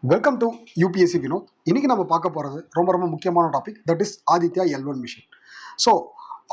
Welcome to UPSC Vinod. இன்னைக்கு நம்ம பார்க்க போகிறது ரொம்ப முக்கியமான topic, that is Aditya L1 mission. So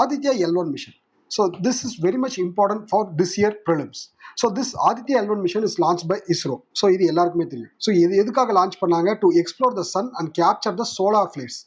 Aditya L1 mission, so this is very much important for this year prelims. So this Aditya L1 mission is launch by ISRO. So இது எல்லாருக்குமே தெரியும். So இது எதுக்காக லான்ச் பண்ணாங்க? To explore the sun and capture the solar flares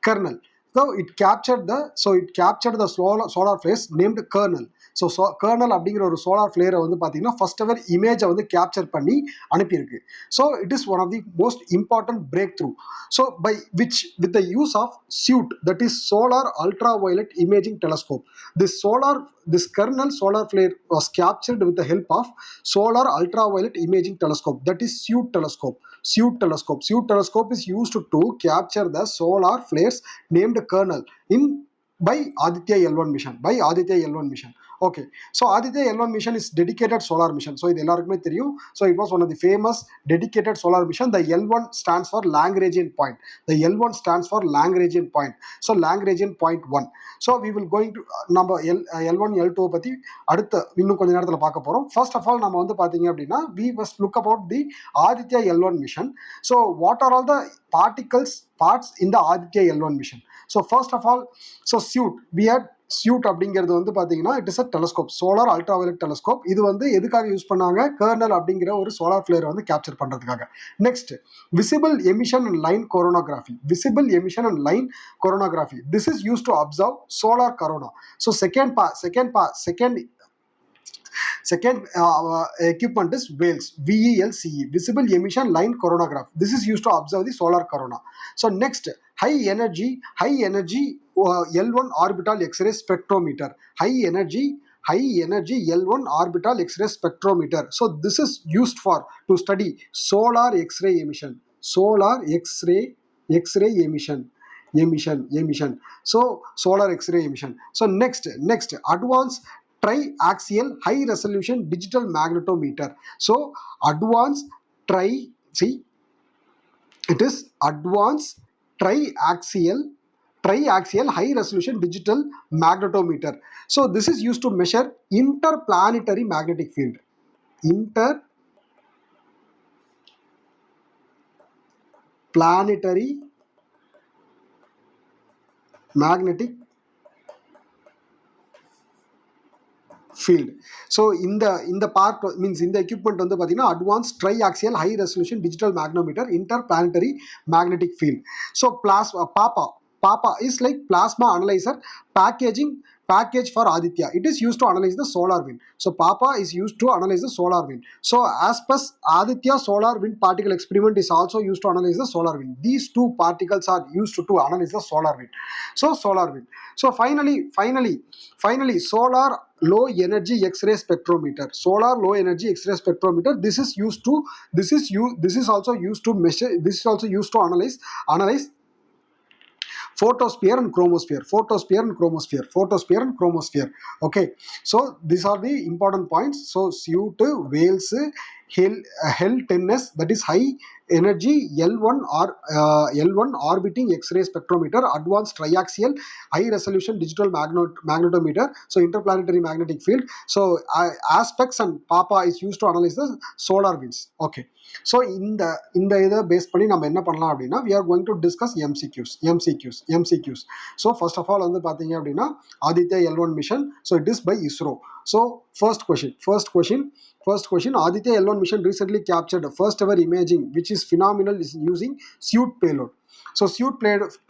kernel. So it captured the solar flare named kernel. So kernel அப்படிங்கிற ஒரு solar ஃபிளேரை வந்து பார்த்தீங்கன்னா ஃபர்ஸ்ட் எவர் இமேஜை வந்து கேப்சர் பண்ணி அனுப்பியிருக்கு. So it is one of the most important break through. So by which with the use of SUIT, that is solar ultra violet imaging telescope. This kernel solar flare was captured with the help of solar ultraviolet imaging telescope, that is SUIT telescope. SUIT telescope is used to capture the solar flares named kernel by Aditya L1 mission. Okay, so Aditya L1 mission is dedicated solar mission. So இது எல்லாருக்குமே தெரியும். So it was one of the famous dedicated solar mission. The L1 stands for Lagrangian point. So Lagrangian point 1. So we will going to நம்ம L1 L2 பத்தி அடுத்த இன்னும் கொஞ்ச நேரத்துல பார்க்க போறோம். First of all நம்ம வந்து பாத்தீங்க அப்படின்னா we must look about the Aditya L1 mission. So what are all the parts in the Aditya L1 mission? So first of all, so SUIT அப்படிங்கிறது வந்து பார்த்தீங்கன்னா it is a telescope, solar ultraviolet telescope. இது வந்து எதுக்காக use பண்ணாங்க? Kernel அப்படிங்கிற ஒரு solar ஃபிளேரை வந்து கேப்சர் பண்ணுறதுக்காக. Next, visible emission and line coronagraphy. This is use to observe solar corona. So second equipment is VELCE, visible emission line coronagraph. This is used to observe the solar corona. So next, high energy L1 orbital X-ray spectrometer. High energy L1 orbital X-ray spectrometer. So this is used for to study solar X-ray emission. So solar X-ray emission. So next, advanced triaxial high resolution digital magnetometer. So advanced triaxial high resolution digital magnetometer. So this is used to measure interplanetary magnetic field. Interplanetary magnetic field. So in the part means in the equipment வந்து பார்த்தீங்கன்னா advanced triaxial high resolution digital magnetometer, interplanetary magnetic field. So PAPA is like plasma analyzer package for Aditya. It is used to analyze the solar wind. So PAPA is used to analyze the solar wind. So ASPES Aditya solar wind particle experiment is also used to analyze the solar wind. These two particles are used to analyze the solar wind. So solar wind. So finally solar low energy X-ray spectrometer. This is also used to measure. This is also used to analyze photosphere and chromosphere. Okay, so these are the important points. So SUIT, VELCE, HEL10S, that is high energy L1 orbiting X-ray spectrometer, advanced triaxial high resolution digital magnetometer, so interplanetary magnetic field. So aspects and PAPA is used to analyze the solar winds. Okay, so இந்த இதை base பண்ணி நம்ம என்ன பண்ணலாம் அப்படின்னா we are going to discuss MCQs. So first of all வந்து பார்த்தீங்க அப்படின்னா Aditya L1 mission, so it is by ISRO. So first question, Aditya L1 mission recently captured the first ever imaging which is phenomenal is using SUIT payload. So SUIT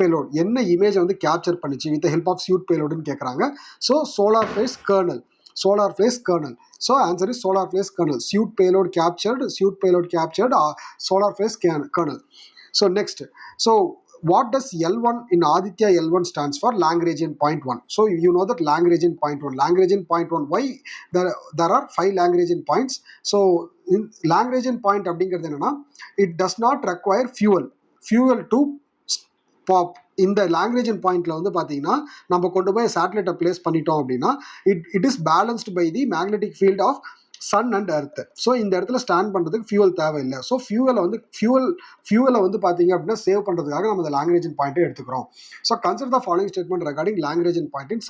payload என்ன image வந்து capture பண்ணிச்சு with the help of SUIT payload ன்னு கேட்குறாங்க. So solar phase kernel. So answer is solar phase kernel. SUIT payload captured solar phase kernel. So next, so what does L1 in Aditya L1 stands for? Lagrangian point 1. So you know that Lagrangian point 1. Why there are 5 Lagrangian points? So in Lagrangian point அப்படிங்கிறது என்னன்னா, it does not require fuel to pop. இந்த Lagrangian பாயிண்ட்ல வந்து பார்த்தீங்கன்னா நம்ம கொண்டு போய் சேட்டலைட்டை place பண்ணிட்டோம் அப்படின்னா it is balanced by the magnetic field of sun and earth. So இந்த இடத்துல ஸ்டாண்ட் பண்ணுறதுக்கு ஃபியூவல் தேவையில்லை. ஸோ ஃபியூவலை வந்து பார்த்தீங்க அப்படின்னா சேவ் பண்ணுறதுக்காக நம்ம இந்த Lagrangian பாயிண்ட்டை எடுத்துக்கிறோம். So consider the following statement regarding Lagrangian point in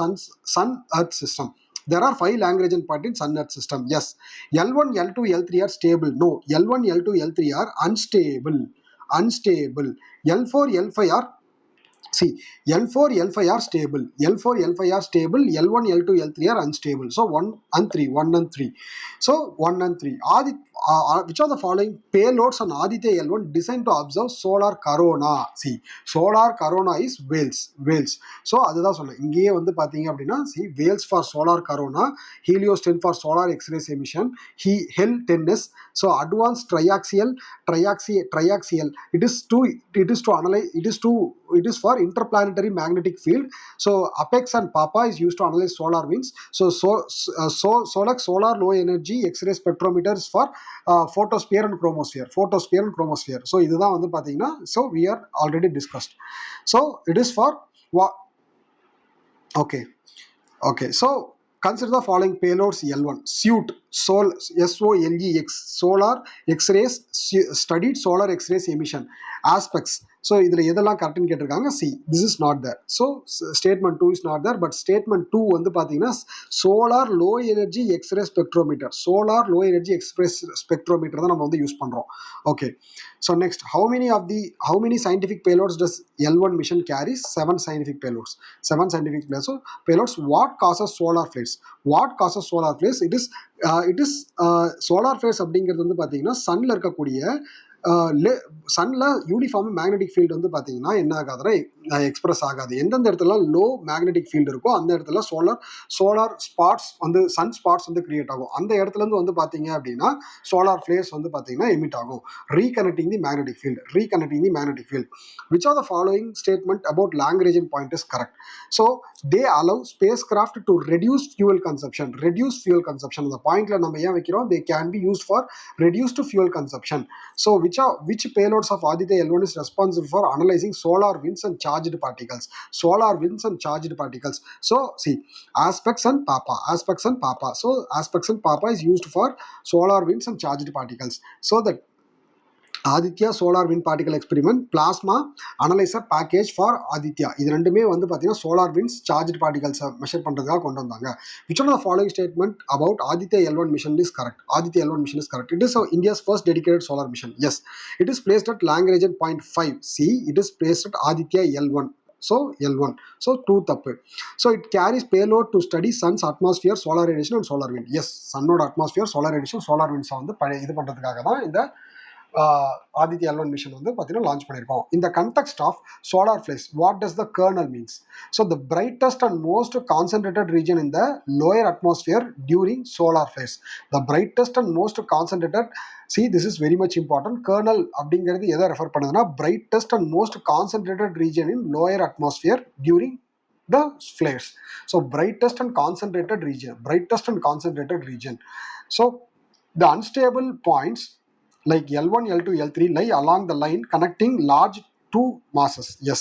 sun earth system. There are 5 Lagrangian points in Sun Earth system. Yes. L1, L2, L3 are stable. No. L1, L2, L3 are unstable. unstable. L4, L5 are, see, L4, L5 are stable. L4, L5 are stable. L1, L2, L3 are unstable. So 1 and 3, 1 and 3. So 1 and 3. Which are the following payloads on Aditya L1 designed to observe solar corona? See, solar corona is Wales. Wales. So அதுதான் சொன்னேன். இங்கேயே வந்து பார்த்தீங்க அப்படின்னா, see, Wales for solar corona, Helios 10 for solar X-rays emission, HEL 10s. So advanced triaxial. It is to analyze. It is for interplanetary magnetic field. So Apex and Papa is used to analyze solar winds. Solar low energy X-ray spectrometers for photosphere and chromosphere. So இதுதான் வந்து பாத்தீங்கன்னா, so we are already discussed. So it is for what? Okay, so consider the following payloads. L1, SOLEX, solar X-rays, studied solar X-rays emission. Aspects. So இதில் எதெல்லாம் கரெக்ட்னு கேட்டிருக்காங்க. See, this is not there. So statement 2 is not there, but statement 2 வந்து பார்த்தீங்கன்னா solar low energy X-ray spectrometer. Solar low energy X-ray spectrometer தான் நம்ம வந்து use பண்ணுறோம். Okay. So next, how many scientific payloads does L1 mission carries? 7 scientific payloads. 7 scientific payloads. What causes solar flares? It is solar flares அப்படிங்கிறது வந்து பார்த்தீங்கன்னா சன்ல இருக்கக்கூடிய சன்ல uniform magnetic field வந்து பார்த்தீங்கன்னா என்ன ஆகாதுன்னா எக்ஸ்பிரஸ் ஆகாது. எந்தெந்த இடத்துல லோ மேக்னெட்டிக் ஃபீல்டு இருக்கோ அந்த இடத்துல சோலார் ஸ்பாட்ஸ் வந்து சன் ஸ்பாட்ஸ் வந்து கிரியேட் ஆகும். அந்த இடத்துல இருந்து வந்து பார்த்தீங்க அப்படின்னா சோலார் ஃபிளேர்ஸ் வந்து பார்த்தீங்கன்னா எமிட் ஆகும். Reconnecting the magnetic field. Which are the following statement about Lagrangian point is correct? So they allow spacecraft to reduce fuel consumption. அந்த பாயிண்ட்ல நம்ம ஏன் வைக்கிறோம்? They can be used for reduced fuel consumption. So which payloads of Aditya L1 is responsible for analyzing solar winds and charged particles? So see, Aspects and Papa. So Aspects and Papa is used for solar winds and charged particles. So the Aditya solar wind particle experiment, plasma analyzer package for Aditya. இது ரெண்டுமே வந்து பார்த்தீங்கன்னா solar winds charged particles measure பண்ணுறதுக்காக கொண்டு வந்தாங்க. Which one of the following statement about Aditya L1 mission is correct? It is India's first dedicated solar mission. Yes. It is placed at Lagrangian point 5. See, it is placed at Aditya L1. So L1. So 2 தப்பு. So it carries payload to study sun's atmosphere, solar radiation and solar wind. Yes, sunோட atmosphere, solar radiation, solar winds வந்து இது பண்ணுறதுக்காக தான் இந்த Aditya L1 mission வந்து பார்த்தீங்கன்னா launch பண்ணியிருக்கோம். In the context of solar flares, what does the kernel means? So the brightest and most concentrated region in the lower atmosphere during solar flares. The brightest and most concentrated, see, this is very much important. Kernel அப்படிங்கிறது எதை refer பண்ணுதுன்னா brightest and most concentrated region in lower atmosphere during the flares. So brightest and concentrated region. So the unstable points like L1, L2, L3 lie along the line connecting large two masses. Yes.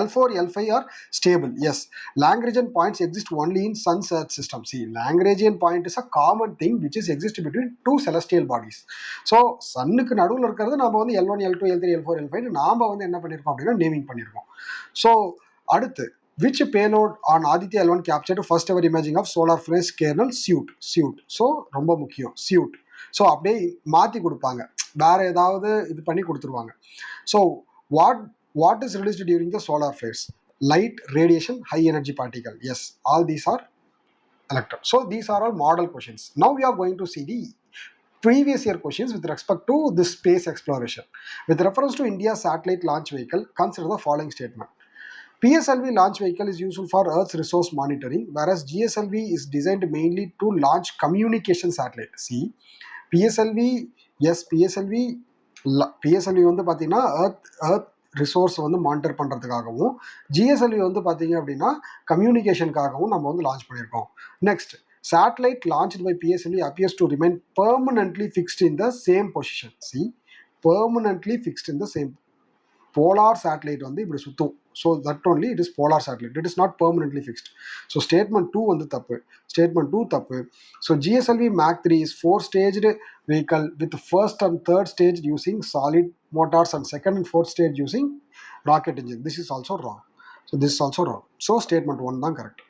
L4, L5 are stable. Yes. Lagrangian points exist only in Sun's Earth system. See, Lagrangian point is a common thing which is exists between two celestial bodies. So, சன்னுக்கு நடுவில் இருக்கிறது நாம வந்து L1, L2, L3, L4, L5 நாம வந்து என்ன பண்ணியிருக்கோம் அப்படின்னா naming பண்ணியிருக்கோம். ஸோ அடுத்து, which payload on Aditya L1 captured first ever imaging of solar flare kernel? Suit. So, ரொம்ப முக்கியம். Suit. ஸோ அப்படியே மாற்றி கொடுப்பாங்க, வேற ஏதாவது இது பண்ணி கொடுத்துருவாங்க. So what is released during the solar flares? Light, radiation, high energy particle. Yes, all these are electron. So these are all model questions. Now we are going to see the previous year questions with respect to this space exploration. With reference to India's satellite launch vehicle, consider the following statement. PSLV launch vehicle is useful for Earth's resource monitoring, whereas GSLV is designed mainly to launch communication satellite. See, PSLV, yes, PSLV வந்து பார்த்தீங்கன்னா Earth resource வந்து monitor பண்ணுறதுக்காகவும், GSLV வந்து பார்த்தீங்க அப்படின்னா கம்யூனிகேஷனுக்காகவும் நம்ம வந்து launch பண்ணியிருக்கோம். Next, satellite launched by PSLV appears to remain permanently fixed in the same position. See, permanently fixed in the same. Polar satellite வந்து இப்படி சுத்தும். So that only it is polar satellite. It is not permanently fixed. So statement 2 வந்து தப்பு. So GSLV Mach 3 is 4-staged vehicle with first and third stage using solid motors and second and fourth stage using rocket engine. This is also wrong. So statement 1 தான் correct.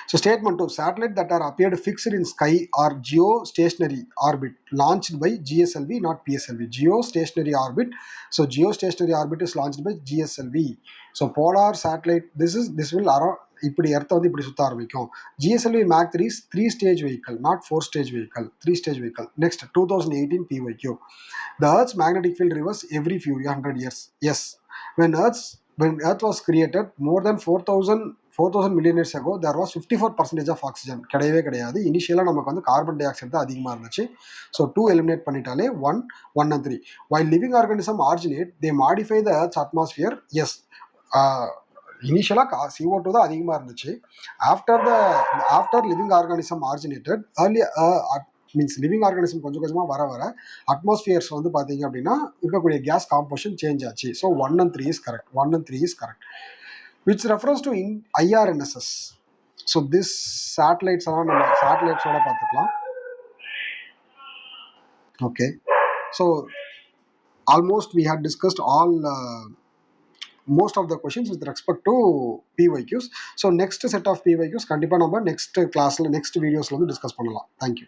So statement 2, satellite that are appeared fixed in sky are geostationary orbit launched by GSLV, not PSLV. Geostationary orbit. So geostationary orbit is launched by GSLV. So polar satellite, this will around இப்படி எர்த்தை வந்து இப்படி சுத்த ஆரம்பிக்கும். GSLV Mach 3 is 3-stage vehicle, not 4-stage vehicle. 3-stage vehicle. Next, 2018 PYQ. The Earth's magnetic field reverses every few hundred years. Yes. When Earth was created more than 4,000 million years ago, there was 54% of oxygen. கிடையவே கிடையாது. இனிஷியலாக நமக்கு வந்து carbon di oxide தான் அதிகமாக இருந்துச்சு. So 2 eliminate பண்ணிட்டாலே 1, 1 and 3. While living organism originate, they modify the Earth's atmosphere. Yes. இனிஷியலாக CO2 தான் அதிகமாக இருந்துச்சு. After living organism originated means living organism கொஞ்சம் கொஞ்சமாக வர அட்மாஸ்பியர்ஸ் வந்து பார்த்தீங்க அப்படின்னா இருக்கக்கூடிய கேஸ் காம்போசிஷன் சேஞ்ச் ஆச்சு. So 1 and 3 is correct. 1 and 3 is correct. Which reference to IRNSS. So this satellites எல்லாம் நம்ம சேட்டலைட்ஸோட பார்த்துக்கலாம். Okay, so almost we had discussed all most of the questions with respect to PYQs. So next set of PYQs கண்டிப்பாக நம்ம next கிளாஸில் next வீடியோஸில் வந்து discuss பண்ணலாம். தேங்க்யூ.